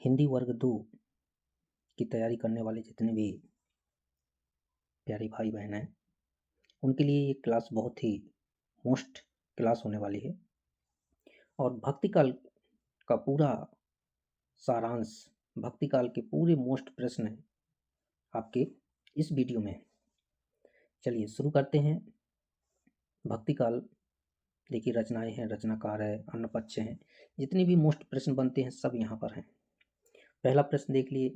हिंदी वर्ग 2 की तैयारी करने वाले जितने भी प्यारे भाई बहन हैं उनके लिए ये क्लास बहुत ही मोस्ट क्लास होने वाली है। और भक्ति काल का पूरा सारांश, भक्ति काल के पूरे मोस्ट प्रश्न हैं आपके इस वीडियो में। चलिए शुरू करते हैं। भक्ति काल देखिए, रचनाएं हैं, रचनाकार है, अन्नपक्ष हैं, जितने भी मोस्ट प्रश्न बनते हैं सब यहाँ पर हैं। पहला प्रश्न देख लिए।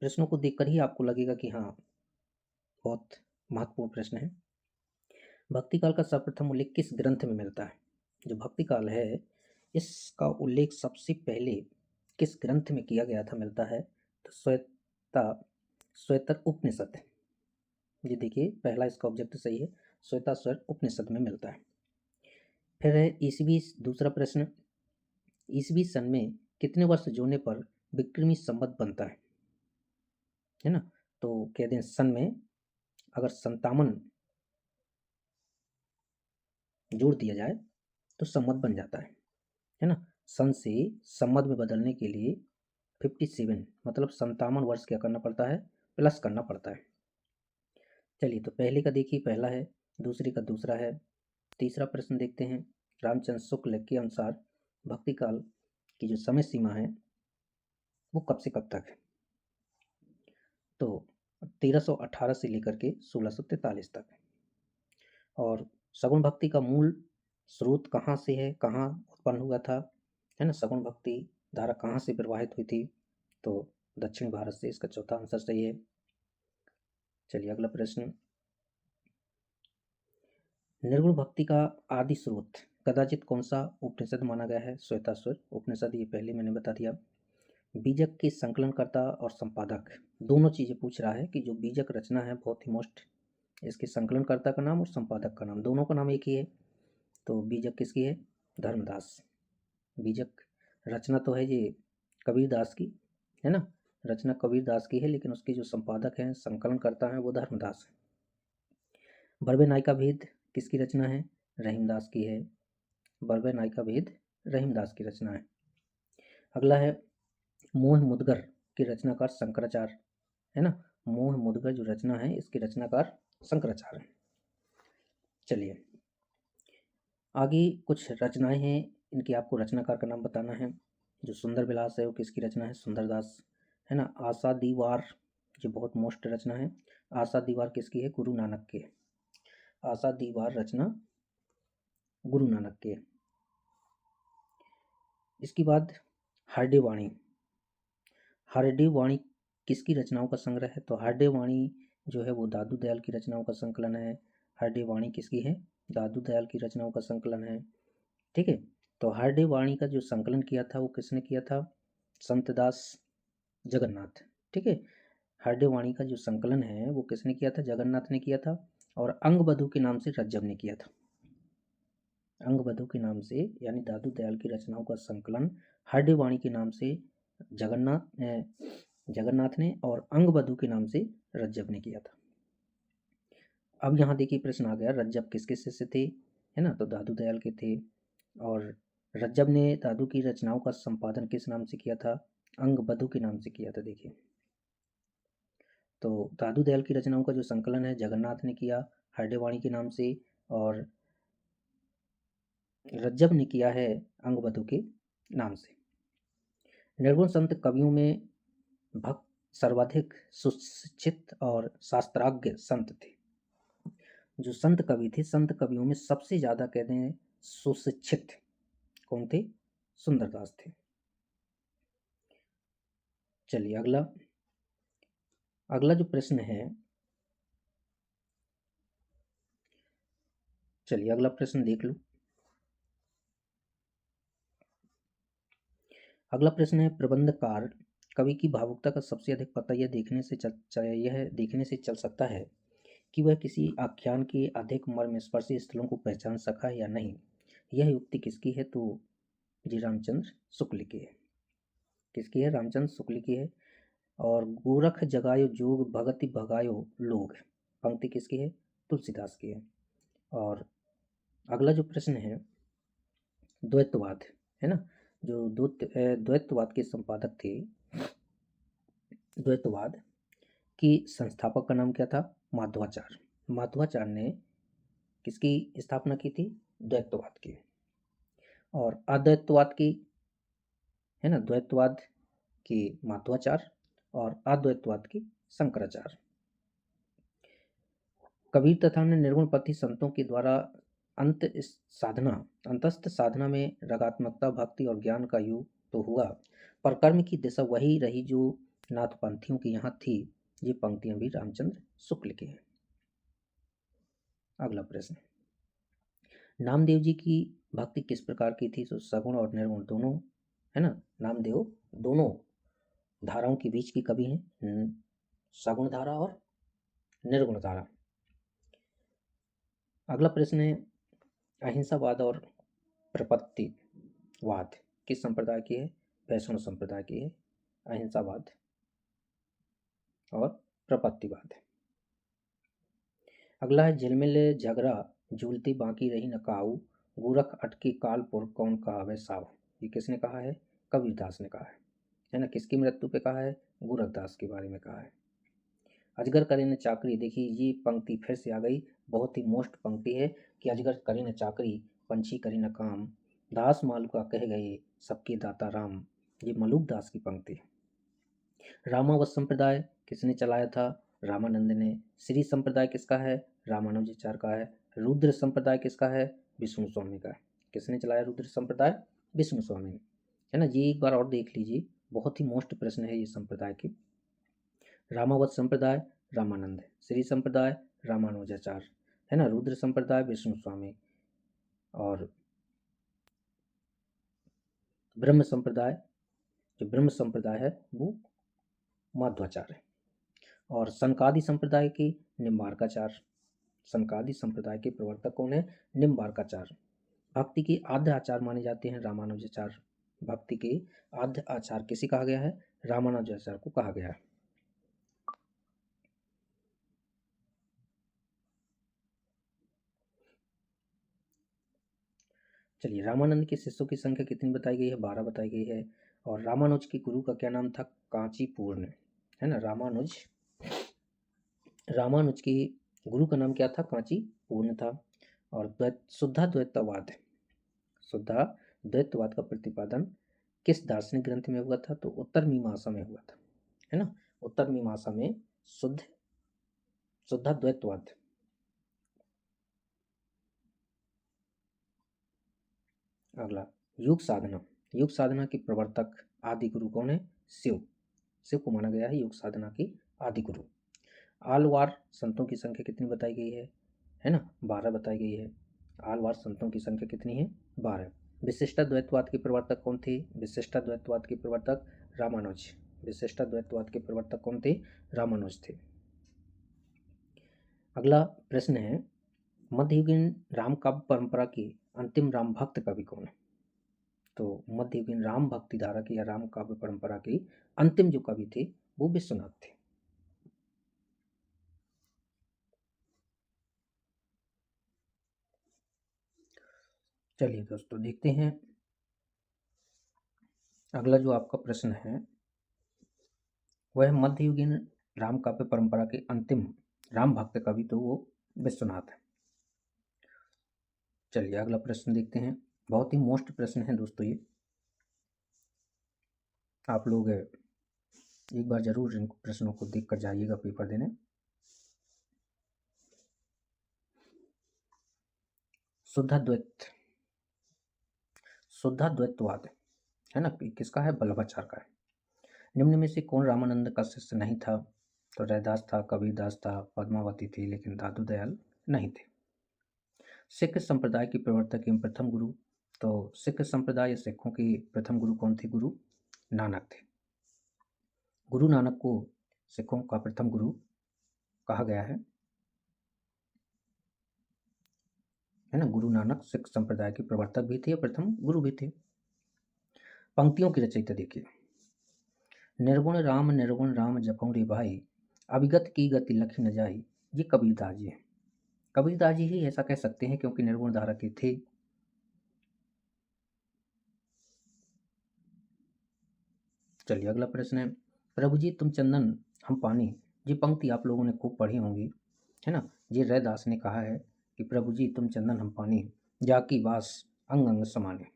प्रश्नों को देखकर ही आपको लगेगा कि हाँ बहुत महत्वपूर्ण प्रश्न है। भक्ति काल का सर्वप्रथम उल्लेख किस ग्रंथ में मिलता है? जो भक्ति काल है इसका उल्लेख सबसे पहले किस ग्रंथ में किया गया था मिलता है? तो श्वेतर उपनिषद। ये देखिए पहला इसका ऑब्जेक्ट सही है, श्वेताश्वर उपनिषद में मिलता है। फिर है ईसवी, दूसरा प्रश्न, ईसवी सन में कितने वर्ष जोड़ने पर विक्रमी संवत बनता है ना? तो कहते हैं सन में अगर 57 जोड़ दिया जाए तो संवत बन जाता है ना? सन से संवत में बदलने के लिए 57 मतलब 57 वर्ष क्या करना पड़ता है? प्लस करना पड़ता है। चलिए तो पहले का देखिए पहला है, दूसरे का दूसरा है। तीसरा प्रश्न देखते हैं। रामचंद्र शुक्ल के अनुसार भक्ति काल की जो समय सीमा है वो कब से कब तक है? तो 1318 से लेकर के 1643 तक। और सगुण भक्ति का मूल स्रोत कहाँ से है, कहाँ उत्पन्न हुआ था, है ना? सगुण भक्ति धारा कहाँ से प्रवाहित हुई थी? तो दक्षिण भारत से, इसका चौथा आंसर सही है। चलिए अगला प्रश्न, निर्गुण भक्ति का आदि स्रोत कदाचित कौन सा उपनिषद माना गया है? श्वेताश्वर उपनिषद, ये पहले मैंने बता दिया। बीजक के संकलनकर्ता और संपादक, दोनों चीजें पूछ रहा है कि जो बीजक रचना है बहुत ही मोस्ट, इसके संकलनकर्ता का नाम और संपादक का नाम, दोनों का नाम एक ही है। तो बीजक किसकी है? धर्मदास। बीजक रचना तो है ये कबीरदास की, है ना? रचना कबीरदास की है, लेकिन उसके जो संपादक हैं, संकलनकर्ता हैं, वो धर्मदास है। बर्बे नायिका भेद किसकी रचना है? रहीमदास की है। बर्बे नायिका भेद रहीमदास की रचना है। अगला है मोह मुद्गर के रचनाकार शंकराचार्य, है ना? मोह मुद्गर जो रचना है इसके रचनाकार शंकराचार्य हैं। चलिए आगे कुछ रचनाएं हैं, इनकी आपको रचनाकार का नाम बताना है। जो सुंदर विलास है वो किसकी रचना है? सुंदरदास, है ना? आशा दीवार जो बहुत मोस्ट रचना है, आशा दीवार किसकी है? गुरु नानक की। आशा दीवार रचना गुरु नानक की। इसके बाद हरडे वाणी, हरडे वाणी किसकी रचनाओं का संग्रह है? तो हरडे वाणी जो है वो दादू दयाल की रचनाओं का संकलन है। हरडे वाणी किसकी है? दादू दयाल की रचनाओं का संकलन है। ठीक है, तो हरडे वाणी का जो संकलन किया था वो किसने किया था? संतदास जगन्नाथ। ठीक है, हरडे वाणी का जो संकलन है वो किसने किया था? जगन्नाथ ने किया था। और अंगबधू के नाम से रज्जब ने किया था। अंगबधू के नाम से, यानी दादू दयाल की रचनाओं का संकलन हरडे वाणी के नाम से जगन्नाथ ने और अंगबधू के नाम से रज्जब ने किया था। अब यहाँ देखिए प्रश्न आ गया, रज्जब किसके शिष्य थे? है ना? तो दादू दयाल के थे। और रज्जब ने दादू की रचनाओं का संपादन किस नाम से किया था? अंगबधू के नाम से किया था। देखिए तो दादू दयाल की रचनाओं का जो संकलन है जगन्नाथ ने किया हरडे वाणी के नाम से, और रज्जब ने किया है अंगबधू के नाम से। निर्गुण संत कवियों में भक्त सर्वाधिक सुशिक्षित और शास्त्राज्ञ संत थे। जो संत कवि थे, संत कवियों में सबसे ज्यादा कहते हैं सुशिक्षित कौन थे? सुंदरदास थे। चलिए अगला, अगला जो प्रश्न है, चलिए अगला प्रश्न देख लो। अगला प्रश्न है, प्रबंधकार कवि की भावुकता का सबसे अधिक पता यह देखने से चल सकता है कि वह किसी आख्यान के अधिक मर्मस्पर्शी स्थलों को पहचान सका है या नहीं। यह युक्ति किसकी है? तो जी रामचंद्र शुक्ल की है। किसकी है? रामचंद्र शुक्ल की है। और गोरख जगायो जोग भगति भगायो लोग, पंक्ति किसकी है? तुलसीदास की है। और अगला जो प्रश्न है द्वैतवाद, है ना? जो द्वैतवाद के संपादक थे, द्वैतवाद की संस्थापक का नाम क्या था? माधवाचार्य। माधवाचार्य ने किसकी स्थापना की थी? द्वैतवाद की। और अद्वैतवाद की, है ना, द्वैतवाद की माध्वाचार्य और अद्वैतवाद की शंकराचार्य। कबीर तथा अन्य निर्गुण पथी संतों के द्वारा अंतस्थ साधना में रगात्मकता, भक्ति और ज्ञान का युग तो हुआ, पर कर्म की दिशा वही रही जो नाथपंथियों की यहाँ थी। ये पंक्तियां भी रामचंद्र शुक्ल की हैं। अगला प्रश्न, नामदेव जी की भक्ति किस प्रकार की थी? तो सगुण और निर्गुण दोनों, है ना। नामदेव दोनों धाराओं के बीच की कवि हैं, सगुण धारा और निर्गुण धारा। अगला प्रश्न है, अहिंसावाद और प्रपत्तिवाद किस संप्रदाय की है? वैष्णव संप्रदाय की है अहिंसावाद और प्रपत्तिवाद। अगला है, झिलमिल झगड़ा झूलती बाकी रही न काऊ, गोरख अटके कालपुर कौन कहावे साव। ये किसने कहा है? कबीरदास ने कहा है ना। किसकी मृत्यु पे कहा है? गोरखदास के बारे में कहा है। अजगर करे न चाकरी, देखिए ये पंक्ति फिर से आ गई, बहुत ही मोस्ट पंक्ति है कि अजगर करे न चाकरी, पंछी करे न काम, दास मालूका कह गए सबके दाता राम। ये मलूक दास की पंक्ति है। रामावत संप्रदाय किसने चलाया था? रामानंद ने। श्री संप्रदाय किसका है? रामानुजाचार्य का है। रुद्र संप्रदाय किसका है? विष्णु स्वामी का है। किसने चलाया रुद्र संप्रदाय? विष्णु स्वामी ने, है ना। ये एक बार और देख लीजिए, बहुत ही मोस्ट प्रश्न है ये संप्रदाय की। रामावत संप्रदाय रामानंद, श्री संप्रदाय रामानुजाचार्य, है ना। रुद्र संप्रदाय विष्णु स्वामी और ब्रह्म संप्रदाय, जो ब्रह्म संप्रदाय है वो माध्वाचार्य। और सनकादि संप्रदाय की निम्बार्काचार्य। सनकादि संप्रदाय के प्रवर्तक कौन है? निम्बार्काचार्य। भक्ति के आद्य आचार्य माने जाते हैं रामानुजाचार्य। भक्ति के आद्य आचार्य किसे कहा गया है? रामानुजाचार्य को कहा गया है। चलिए, रामानंद के शिष्यों की संख्या कितनी बताई गई है? 12 बताई गई है। और रामानुज के गुरु का क्या नाम था? कांचीपूर्ण, है ना। रामानुज के गुरु का नाम क्या था? कांचीपूर्ण था। और शुद्धा द्वैतवाद का प्रतिपादन किस दार्शनिक ग्रंथ में हुआ था? तो उत्तर मीमांसा में हुआ था, है ना। उत्तर मीमांसा में शुद्धा द्वैतवाद। अगला, युग साधना के प्रवर्तक आदि गुरु कौन है? शिव को माना गया है युग साधना की आदि गुरु। आलवार संतों की संख्या कितनी बताई गई है ना? 12 बताई गई है। आलवार संतों की संख्या कितनी है? 12। विशिष्टाद्वैतवाद के प्रवर्तक कौन थे? विशिष्टाद्वैतवाद के प्रवर्तक रामानुज। विशिष्टाद्वैतवाद के प्रवर्तक कौन थे? रामानुज थे। अगला प्रश्न है, मध्ययुगीन राम काव्य परंपरा की अंतिम राम भक्त कवि कौन है? तो मध्ययुगीन राम भक्ति धारा की या राम काव्य परंपरा की अंतिम जो कवि थे वो विश्वनाथ थे। चलिए दोस्तों, देखते हैं अगला जो आपका प्रश्न है वह मध्ययुगीन राम काव्य परंपरा के अंतिम राम भक्त कवि तो वो विश्वनाथ है। चलिए अगला प्रश्न देखते हैं, बहुत ही मोस्ट प्रश्न है दोस्तों ये। आप लोग एक बार जरूर इन प्रश्नों को देख कर जाइएगा पेपर देने। शुद्धाद्वैतवाद, है ना, किसका है? वल्लभाचार्य का है। निम्न में से कौन रामानंद का शिष्य नहीं था? तो रैदास था, कबीरदास था, पद्मावती थी, लेकिन दादू दयाल नहीं थे। सिख संप्रदाय के प्रवर्तक एवं प्रथम गुरु, तो सिख संप्रदाय या सिखों के प्रथम गुरु कौन थे? गुरु नानक थे। गुरु नानक को सिखों का प्रथम गुरु कहा गया है ना। गुरु नानक सिख संप्रदाय के प्रवर्तक भी थे और प्रथम गुरु भी थे। पंक्तियों की रचयिता देखिए, निर्गुण राम जपौं रे भाई, अविगत की गति लख न जाई। ये कबीरदास जी हैं। कबीरदास जी ही ऐसा कह सकते हैं क्योंकि निर्गुण धारा के थे। चलिए अगला प्रश्न है, प्रभु जी तुम चंदन हम पानी। ये पंक्ति आप लोगों ने खूब पढ़ी होंगी, है ना। ये रैदास ने कहा है कि प्रभु जी तुम चंदन हम पानी, जाकी वास अंग अंग समाने।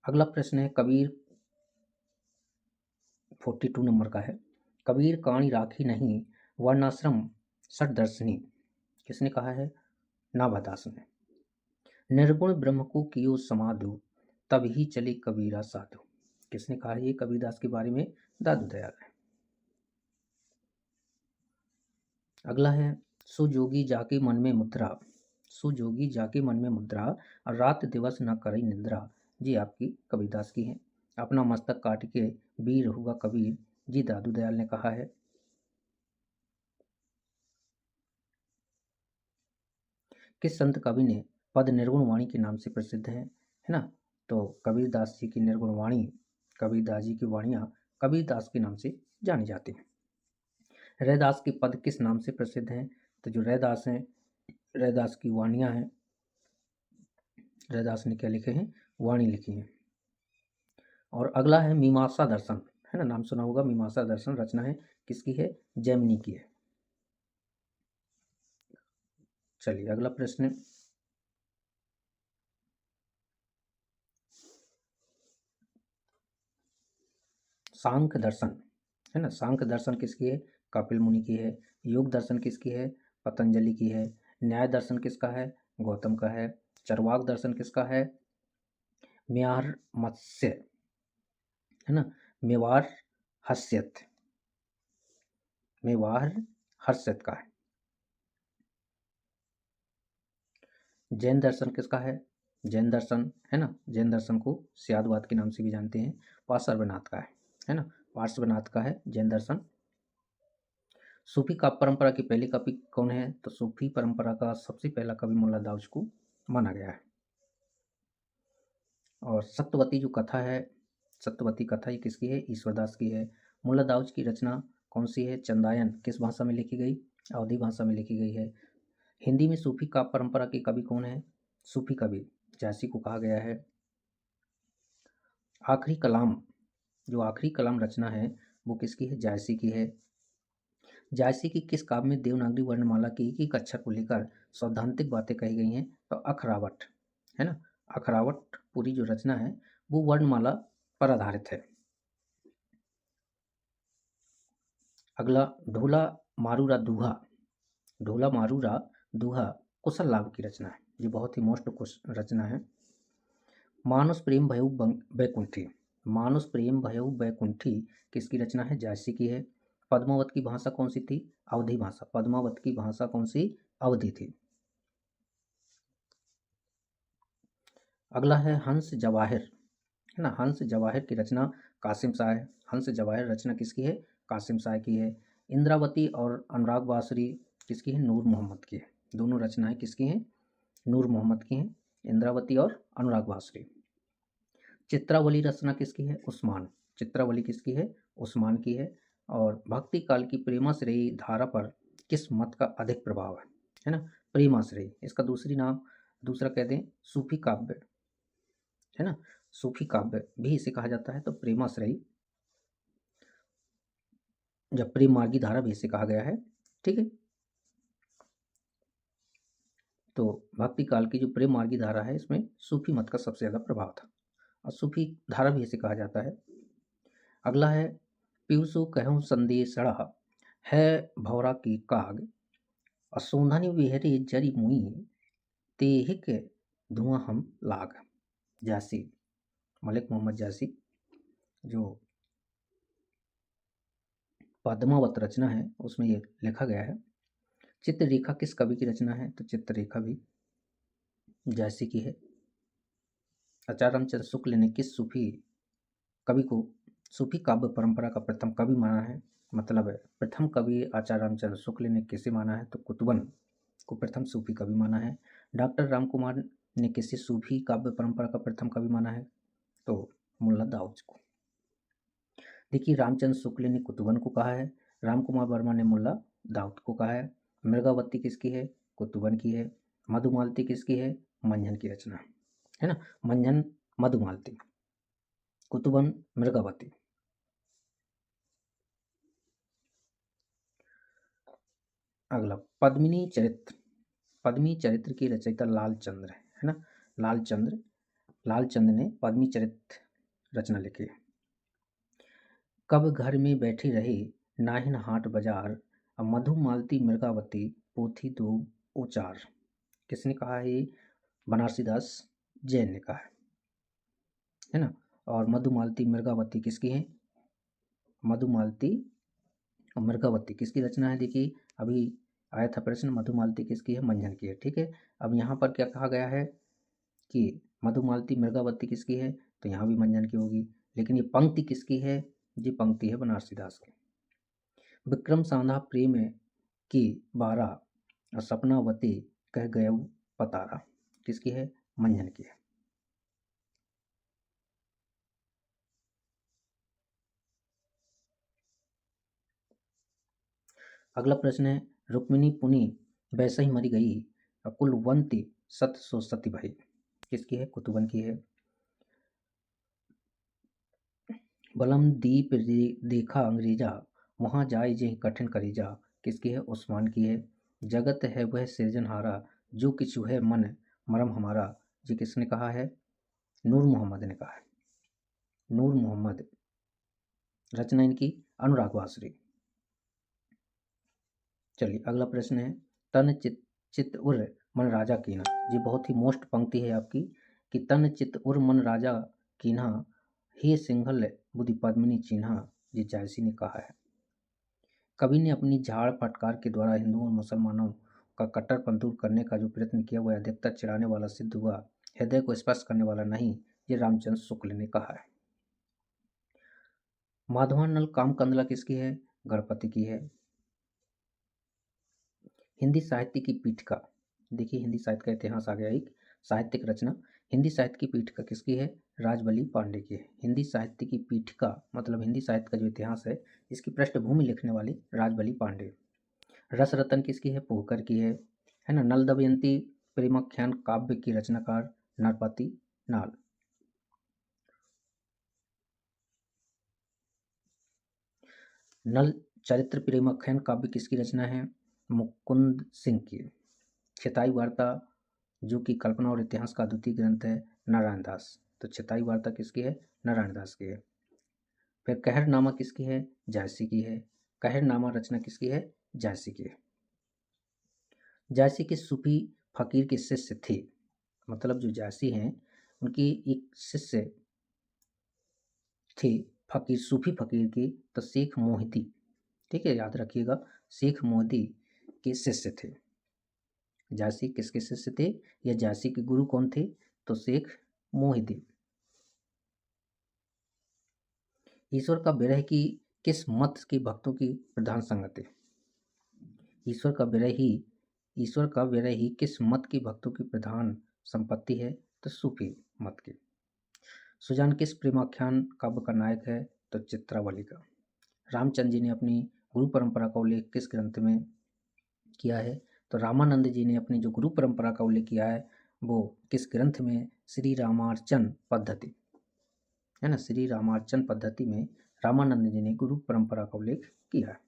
अगला प्रश्न है कबीर 42 नंबर का है, कबीर काणी राखी नहीं वर्णाश्रम सठ दर्शनी। किसने कहा है? नाभादास ने। निर्गुण ब्रह्म को कियो समाधु, तब ही चले कबीरा साधु। किसने कहा है? ये कबीरदास के बारे में दादू दयाल है। अगला है, सुजोगी जाके मन में मुद्रा, सुजोगी जाके मन में मुद्रा, और रात दिवस न करे निद्रा। जी आपकी कबीरदास की है। अपना मस्तक काट के वीर हुआ कबीर, जी दादू दयाल ने कहा है। किस संत कवि ने पद निर्गुण वाणी के नाम से प्रसिद्ध है ना। तो कबीरदास जी की निर्गुण वाणी, कबीरदास जी की वाणियाँ कबीरदास के नाम से जानी जाती हैं। रैदास के पद किस नाम से प्रसिद्ध हैं? तो जो रैदास हैं, रैदास की वाणियाँ हैं, रैदास ने क्या लिखे हैं? वाणी लिखी हैं। और अगला है मीमांसा दर्शन, है ना, नाम सुना होगा। मीमांसा दर्शन रचना है किसकी है? जैमिनी की है। चलिए अगला प्रश्न, सांख्य दर्शन, है ना। सांख्य दर्शन किसकी है? कपिल मुनि की है। योग दर्शन किसकी है? पतंजलि की है। न्याय दर्शन किसका है? गौतम का है। चरवाक दर्शन किसका है? म्यार मत्स्य, है ना। मेवार हस्यत, मेवार हर्षित का है। जैन दर्शन किसका है? जैन दर्शन, है ना, जैन दर्शन को स्यादवाद के नाम से भी जानते हैं, पार्श्वनाथ का है ना, पार्श्वनाथ का है जैन दर्शन। सूफी काव्य परंपरा की पहली कवि कौन है? तो सूफी परंपरा का सबसे पहला कवि मुल्ला दाऊज को माना गया है। और सत्यवती जो कथा है, सत्यवती कथा ये किसकी है? ईश्वरदास की है। मुल्ला दाऊज की रचना कौन सी है? चंदायन किस भाषा में लिखी गई? अवधी भाषा में लिखी गई है। हिंदी में सूफी काव्य परंपरा के कवि कौन है? सूफी कवि जायसी को कहा गया है। आखिरी कलाम, जो आखिरी कलाम रचना है वो किसकी है? जायसी की है। जायसी की किस काव्य में देवनागरी वर्णमाला के एक अक्षर को लेकर सैद्धांतिक बातें कही गई हैं? तो अखरावट, है ना। अखरावट पूरी जो रचना है वो वर्णमाला पर आधारित है। अगला, ढोला मारूरा दूहा, ढोला मारूरा दूहा कुशल लाभ की रचना है। ये बहुत ही मोस्ट रचना है। मानुष प्रेम भयउ बैकुंठी, मानुष प्रेम भयउ बैकुंठी किसकी रचना है? जायसी की है। पद्मावत की भाषा कौन सी थी? अवधी भाषा। पद्मावत की भाषा कौन सी? अवधी थी। अगला है हंस जवाहिर, है ना। हंस जवाहिर की रचना कासिम शाह है। हंस जवाहिर रचना किसकी है? कासिम शाह की है। इंद्रावती और अनुराग बासरी किसकी है? नूर मोहम्मद की है। दोनों रचनाएं किसकी हैं? नूर मोहम्मद की हैं, इंद्रावती और अनुराग बासरी। चित्रावली रचना किसकी है? उस्मान। चित्रावली किसकी है? उस्मान की है। और भक्ति काल की प्रेमाश्रयी धारा पर किस मत का अधिक प्रभाव है ना? प्रेमाश्रयी, इसका दूसरी नाम, दूसरा कह दें सूफी काव्य, है ना। सूफी काव्य भी इसे कहा जाता है। तो प्रेमाश्रयी, जब प्रेम मार्गी धारा भी इसे कहा गया है, ठीक है। तो भक्ति काल की जो प्रेम मार्गी धारा है इसमें सूफी मत का सबसे ज़्यादा प्रभाव था, और सूफी धारा भी इसे कहा जाता है। अगला है, पीयूषु कहूँ संदेशड़ा, है भौरा की काग, असोंधनि विहरे जरि मुई, तेहिक धुआं हम लाग। जासी, मलिक मोहम्मद जासी। जो पद्मावत रचना है उसमें ये लिखा गया है। चित्ररेखा किस कवि की रचना है? तो चित्ररेखा भी जायसी की है। आचार्य रामचंद्र शुक्ल ने किस सूफी कवि को सूफी काव्य परंपरा का प्रथम कवि माना है? मतलब प्रथम कवि आचार्य रामचंद्र शुक्ल ने किसे माना है? तो कुतुबन को प्रथम सूफी कवि माना है। डॉक्टर राम कुमार ने किसे सूफी काव्य परंपरा का प्रथम कवि माना है? तो मुल्ला दाऊद को। देखिए, रामचंद्र शुक्ल ने कुतुबन को कहा है, राम कुमार वर्मा ने मुल्ला दाऊद को कहा है। मृगावती किसकी है? कुतुबन की है। मधुमालती किसकी है? मंझन की रचना है ना। मंझन मधुमालती कुतुबन मृगावती। अगला पद्मिनी चरित्र। पद्मिनी चरित्र की रचयिता लालचंद्र है ना। लालचंद्र ने पद्मिनी चरित्र रचना लिखी। कब घर में बैठी रही नाहिन हाट बाजार, मधुमालती मृगावती पोथी दो उचार। किसने कहा है ये? बनारसी दास जैन ने कहा है ना। और मधुमालती मृगावती किसकी है? मधुमालती और मृगावती किसकी रचना है? देखिए अभी आया था प्रश्न, मधुमालती किसकी है? मंझन की है। ठीक है, अब यहाँ पर क्या कहा गया है कि मधुमालती मृगावती किसकी है, तो यहाँ भी मंझन की होगी। लेकिन ये पंक्ति किसकी है? जी पंक्ति है बनारसी दास की। विक्रम साधा प्रेम की बारा, और सपनावती कह गयऊ पतारा। किसकी है? मंझन की है। अगला प्रश्न है, रुक्मिणी पुनि वैसे ही मरी गई, कुलवंती सत सो सती भाई। किसकी है? कुतुबन की है। बलम दीप देखा अंग्रेजा, वहाँ जाए जे कठिन करीजा। किसकी है? उस्मान की है। जगत है वह सृजनहारा, जो किछु है मन मरम हमारा। जी किसने कहा है? नूर मोहम्मद ने कहा है। नूर मोहम्मद। रचना इनकी अनुराग वासरी। चलिए अगला प्रश्न है, तन चित उर मन राजा कीन्हा। जी बहुत ही मोस्ट पंक्ति है आपकी कि तन चित उर मन राजा कीन्हा, हे सिंघल बुद्धि पद्मिनी चिन्हा। जी जायसी ने कहा है। कवि ने अपनी झाड़ फटकार के द्वारा हिंदुओं और मुसलमानों का कट्टरपंथ दूर करने का जो प्रयत्न किया वह अधिकतर चिढ़ाने वाला सिद्ध हुआ, हृदय को स्पर्श करने वाला नहीं। ये रामचंद्र शुक्ल ने कहा है। माधवानल कामकंदला किसकी है? गणपति की है। हिंदी साहित्य की पीठिका। देखिए हिंदी साहित्य का इतिहास आ गया एक साहित्यिक रचना। हिंदी साहित्य की पीठिका किसकी है? राजबली पांडे की है। हिंदी साहित्य की पीठिका मतलब हिंदी साहित्य का जो इतिहास है इसकी पृष्ठभूमि लिखने वाली राजबली पांडे। रस रतन किसकी है? पोहकर की है ना। नल दमयंती प्रेमाख्यान काव्य की रचनाकार नरपति नाल। नल चरित्र प्रेमाख्यान काव्य किसकी रचना है? मुकुंद सिंह की। क्षेताई वार्ता जो कि कल्पना और इतिहास का अद्वितीय ग्रंथ है, नारायण दास। तो क्षेताई वार्ता किसकी है? नारायण दास की है। फिर कहरनामा किसकी है? जायसी की है। कहरनामा रचना किसकी है? जायसी की है। जायसी के सूफी फकीर के शिष्य थे, मतलब जो जायसी हैं उनकी एक शिष्य थे फकीर, सूफी फकीर की, तो शेख मोहिदी। ठीक है, याद रखिएगा, शेख मोहिदी के शिष्य थे। जायसी किसके शिष्य थे? या जायसी के गुरु कौन थे? तो शेख मोहिदी। ईश्वर का विरह की किस मत के भक्तों की प्रधान संगति? ईश्वर का विरह ही किस मत के भक्तों की प्रधान संपत्ति है? तो सूफी मत की। सुजान किस प्रेमाख्यान काव्य का नायक है? तो चित्रावली का। रामचंद्र जी ने अपनी गुरु परंपरा का उल्लेख किस ग्रंथ में किया है? तो रामानंद जी ने अपनी जो गुरु परंपरा का उल्लेख किया है वो किस ग्रंथ में? श्री रामार्चन पद्धति, है ना। श्री रामार्चन पद्धति में रामानंद जी ने गुरु परंपरा का उल्लेख किया है।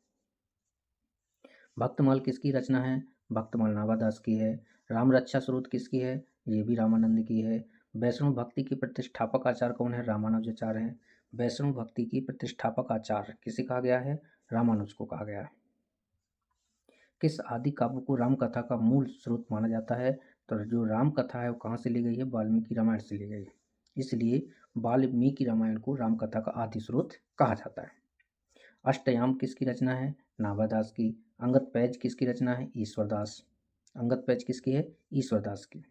भक्तमाल किसकी रचना है? भक्तमाल नाभादास की है। राम रक्षा स्रोत किसकी है? ये भी रामानंद की है। वैष्णव भक्ति के प्रतिष्ठापक आचार्य कौन है? रामानुजाचार्य हैं। वैष्णव भक्ति की प्रतिष्ठापक आचार्य किसे कहा गया है? रामानुज को कहा गया है। किस आदि काव्य को राम कथा का मूल स्रोत माना जाता है? तो जो राम कथा है वो कहाँ से ली गई है? वाल्मीकि रामायण से ली गई है। इसलिए वाल्मीकि रामायण को राम कथा का आदि स्रोत कहा जाता है। अष्टयाम किसकी रचना है? नाभादास की। अंगद पैज किसकी रचना है? ईश्वरदास। अंगद पैज किसकी है? ईश्वरदास की।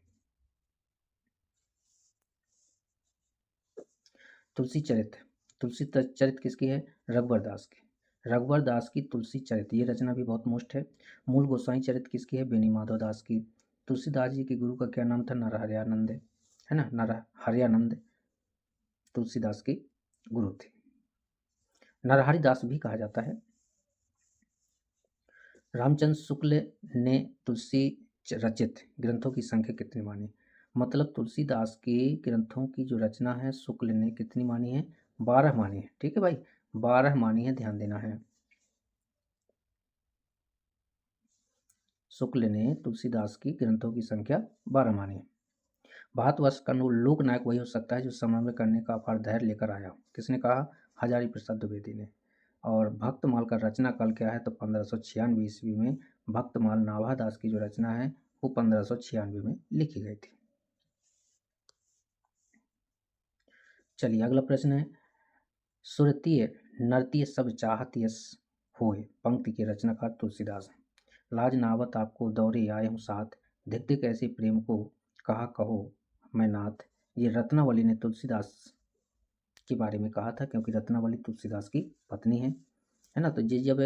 तुलसी चरित किसकी है? रघुवर दास की। रघुवर दास की तुलसी चरित ये रचना भी बहुत मोस्ट है। मूल गोसाई चरित किसकी है? बेनी माधव दास की। तुलसीदास जी के गुरु का क्या नाम था? नरहरियानंद, है ना। नरहरियानंद तुलसीदास के गुरु थे। नरहरि दास भी कहा जाता है। रामचंद्र शुक्ल ने तुलसी रचित ग्रंथों की संख्या कितनी मानी? मतलब तुलसीदास के ग्रंथों की जो रचना है शुक्ल ने कितनी मानी है? 12 मानी है, ठीक है भाई, 12 मानी है, ध्यान देना है। शुक्ल ने तुलसीदास की ग्रंथों की संख्या 12 मानी है। भारतवर्ष का लोक नायक वही हो सकता है जो समन्वय करने का अपार धैर्य लेकर आया हो। किसने कहा? हजारी प्रसाद द्विवेदी ने। और भक्तमाल का रचना काल क्या है? तो 1596 ईस्वी में भक्तमाल नाभादास की जो रचना है वो 1596 में लिखी गई थी। चलिए अगला प्रश्न है, सुरतीय नर्तीय सब चाहत यस होए पंक्ति के रचनाकार तुलसीदास। लाज नावत आपको दौरे आए हूँ साथ, धिक धिक ऐसे प्रेम को कहा कहो मैं नाथ। ये रत्नावली ने तुलसीदास के बारे में कहा था, क्योंकि रत्नावली तुलसीदास की पत्नी है ना। तो ये जब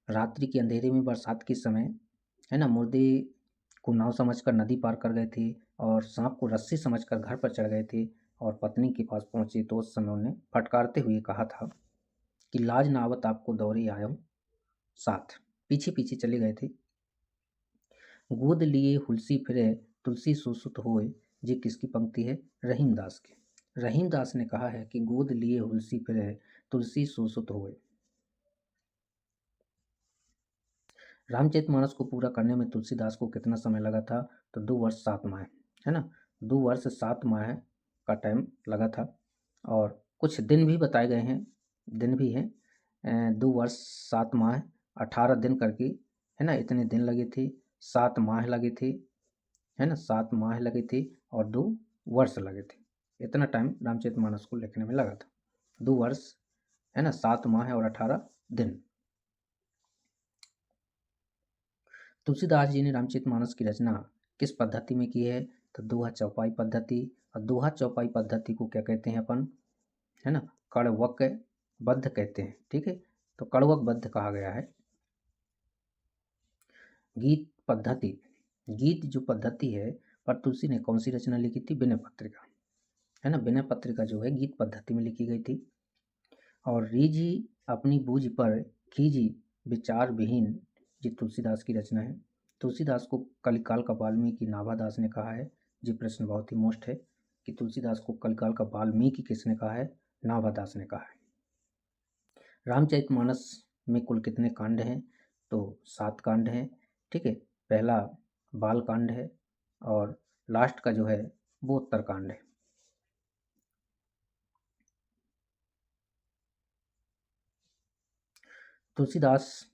रात्रि के अंधेरे में बरसात के समय है ना, मुर्दे को नाव समझकर नदी पार कर गए थे और सांप को रस्सी समझकर घर पर चढ़ गए थे और पत्नी के पास पहुंचे तो उस समय उन्हें फटकारते हुए कहा था कि लाज नावत आपको दौरे आया हूँ साथ, पीछे पीछे चले गए थे। गोद लिए हुलसी फिरे तुलसी सुसुत होए, ये किसकी पंक्ति है? रहीमदास की। रहीमदास ने कहा है कि गोद लिए हुलसी फिरे तुलसी सुसुत होए। रामचरितमानस को पूरा करने में तुलसीदास को कितना समय लगा था? तो 2 वर्ष 7 माह, है ना, 2 वर्ष 7 माह का टाइम लगा था। और कुछ दिन भी बताए गए हैं, दिन भी हैं, 2 वर्ष 7 माह 18 दिन करके, है ना, इतने दिन लगे थे, 7 माह लगे थे, है ना, 7 माह लगे थे और 2 वर्ष लगे थे। इतना टाइम रामचरितमानस को लिखने में लगा था, 2 वर्ष, है ना, 7 माह और 18 दिन। तुलसीदास जी ने रामचरितमानस की रचना किस पद्धति में की है? तो दोहा चौपाई पद्धति। और दोहा चौपाई पद्धति को क्या कहते हैं अपन? है ना, कड़वक बद्ध कहते हैं, ठीक है, तो कड़वक बद्ध कहा गया है। गीत पद्धति, गीत जो पद्धति है पर तुलसी ने कौन सी रचना लिखी थी? विनय पत्रिका, है ना, विनय पत्रिका जो है गीत पद्धति में लिखी गई थी। और रीझी अपनी बूझ पर कीजी विचार विहीन, ये तुलसीदास की रचना है। तुलसीदास को कलिकाल का वाल्मीकि नाभादास ने कहा है। ये प्रश्न बहुत ही मोस्ट है कि तुलसीदास को कलिकाल का वाल्मीकि किसने कहा है? नाभादास ने कहा है। रामचरितमानस में कुल कितने कांड हैं? तो 7 कांड हैं, ठीक है। पहला बाल कांड है और लास्ट का जो है वो उत्तर कांड है। तुलसीदास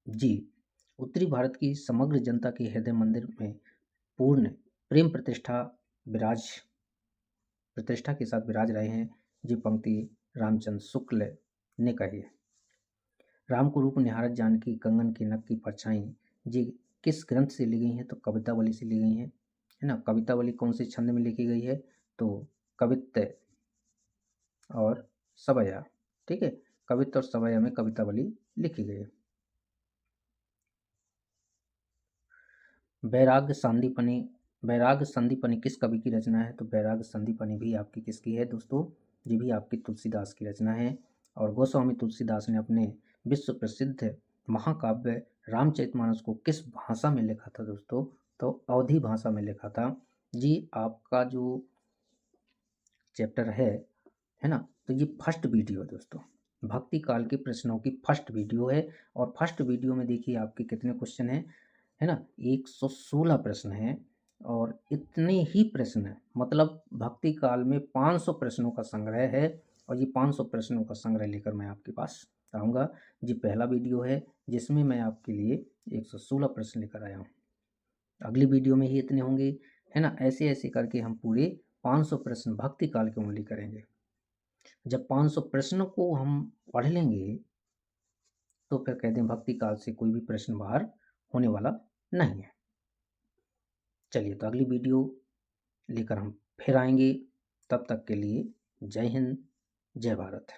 जी उत्तरी भारत की समग्र जनता के हृदय मंदिर में पूर्ण प्रेम प्रतिष्ठा के साथ विराज रहे हैं। ये पंक्ति रामचंद्र शुक्ल ने कही है। राम को रूप निहारत जानकी कंगन के नख की परछाई, ये किस ग्रंथ से ली गई हैं? तो कवितावली से ली गई हैं, है ना। कवितावली कौन से छंद में लिखी गई है? तो कवित्त और सवया, ठीक है, कवित्त और सवया में कवितावली लिखी गई है। बैराग्य संदीपनी, बैराग्य संदीपनी किस कवि की रचना है? तो बैराग्य संदीपनी भी आपकी किसकी है दोस्तों? ये भी आपकी तुलसीदास की रचना है। और गोस्वामी तुलसीदास ने अपने विश्व प्रसिद्ध महाकाव्य रामचरितमानस को किस भाषा में लिखा था दोस्तों? तो अवधी भाषा में लिखा था। जी आपका जो चैप्टर है ना, तो ये फर्स्ट वीडियो है दोस्तों, भक्ति काल के प्रश्नों की फर्स्ट वीडियो है। और फर्स्ट वीडियो में देखिए आपके कितने क्वेश्चन हैं, है ना, 116 प्रश्न हैं। और इतने ही प्रश्न हैं, मतलब भक्ति काल में 500 प्रश्नों का संग्रह है। और ये 500 प्रश्नों का संग्रह लेकर मैं आपके पास आऊँगा। ये पहला वीडियो है जिसमें मैं आपके लिए 116 प्रश्न लेकर आया हूँ। अगली वीडियो में ही इतने होंगे, है ना। ऐसे ऐसे करके हम पूरे 500 प्रश्न भक्ति काल के ओनली करेंगे। जब 500 प्रश्नों को हम पढ़ लेंगे तो फिर कहते हैं भक्ति काल से कोई भी प्रश्न बाहर होने वाला नहीं है। चलिए तो अगली वीडियो लेकर हम फिर आएंगे, तब तक के लिए जय हिंद, जय भारत।